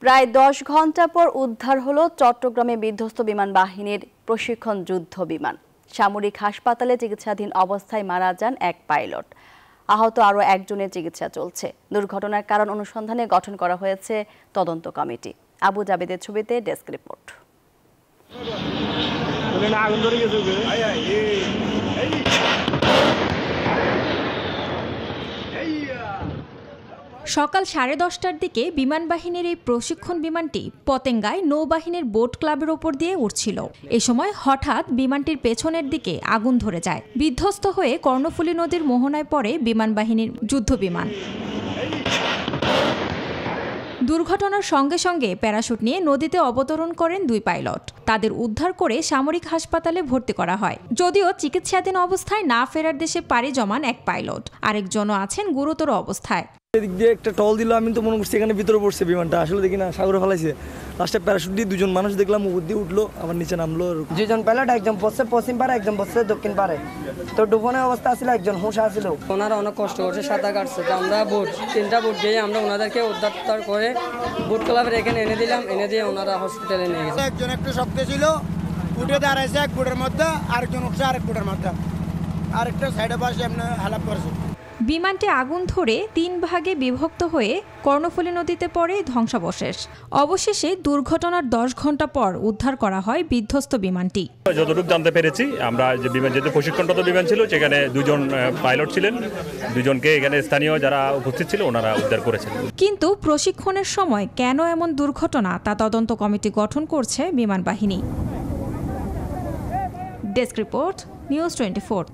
প্রায় 10 ঘন্টা পর উদ্ধার হলো চট্টগ্রামে বিধ্বস্ত বিমান বাহিনীর প্রশিক্ষণ যুদ্ধ বিমান। সামরিক হাসপাতালে চিকিৎসাধীন অবস্থায় মারা যান এক পাইলট। আহত আরও একজনের চিকিৎসা চলছে। দুর্ঘটনার কারণ অনুসন্ধানে গঠন করা হয়েছে তদন্ত কমিটি। আবু জাবেদের ছবিতে ডেস্ক রিপোর্ট। সকাল 10:30টার দিকে বিমান বাহিনীর এই প্রশিক্ষণ বিমানটি পতেঙ্গায় নৌবাহিনীর বোট ক্লাবের ওপর দিয়ে উড়ছিল। এ সময় হঠাৎ বিমানটির পেছনের দিকে আগুন ধরে যায়। বিধ্বস্ত হয়ে কর্ণফুলী নদীর মোহনায় পড়ে বিমান বাহিনীর যুদ্ধ বিমান। দুর্ঘটনার সঙ্গে সঙ্গে প্যারাশুট নিয়ে নদীতে অবতরণ করেন দুই পাইলট। তাদের উদ্ধার করে সামরিক হাসপাতালে ভর্তি করা হয়। যদিও চিকিৎসাধীন অবস্থায় না ফেরার দেশে পাড়ি জমান এক পাইলট, আরেকজনও আছেন গুরুতর অবস্থায়। এদিক দিয়ে একটা টল দিল, আমি তো মনে করছি এখানে ভিতরে পড়ছে বিমানটা, আসলে দেখি না সাগরে ফেলাইছে। লাস্টে প্যারাশুট দিয়ে দুজন মানুষ দেখলাম, উপর দিয়ে উঠলো আবার নিচে নামলো। দুজন পাইলট, একজন বসছে পশ্চিম পারে, একজন বসছে দক্ষিণ পারে। তো ডুবনের অবস্থা ছিল, একজন হুঁশ আসছিল। ওনারা অনেক কষ্ট করছে, সাঁতার কাটছে। তো আমরা তিনটা বোট গিয়ে আমরা ওনাদেরকে উদ্ধার করে বোট ক্লাবের এখানে এনে দিলাম, এনে দিয়ে ওনারা হসপিটালে নিয়ে গেছে। একজন একটু শক্ত ছিল, উঠে দাঁড়াইছে এক বোটের মধ্যে, আরেকজন উঠছে আরেক বোটের মধ্যে, আরেকটা সাইডে পাশে এমনি হালাপ করছে। বিমানটি আগুন ধরে 3 ভাগে বিভক্ত হয়ে কর্ণফুলী নদীতে পড়ে ধ্বংসাবশেষ। অবশেষে দুর্ঘটনার 10 ঘন্টা পর উদ্ধার করা হয় বিধ্বস্ত বিমানটি। যতটুকু জানতে পেরেছি আমরা, যে বিমান যেহেতু প্রশিক্ষণরত বিমান ছিল, সেখানে দুজন পাইলট ছিলেন, দুজনকে এখানে স্থানীয় যারা উপস্থিত ছিল ওনারা উদ্ধার করেছেন। কিন্তু প্রশিক্ষণের সময় কেন এমন দুর্ঘটনা তা তদন্ত কমিটি গঠন করছে বিমান বাহিনী। Desk report, news 24।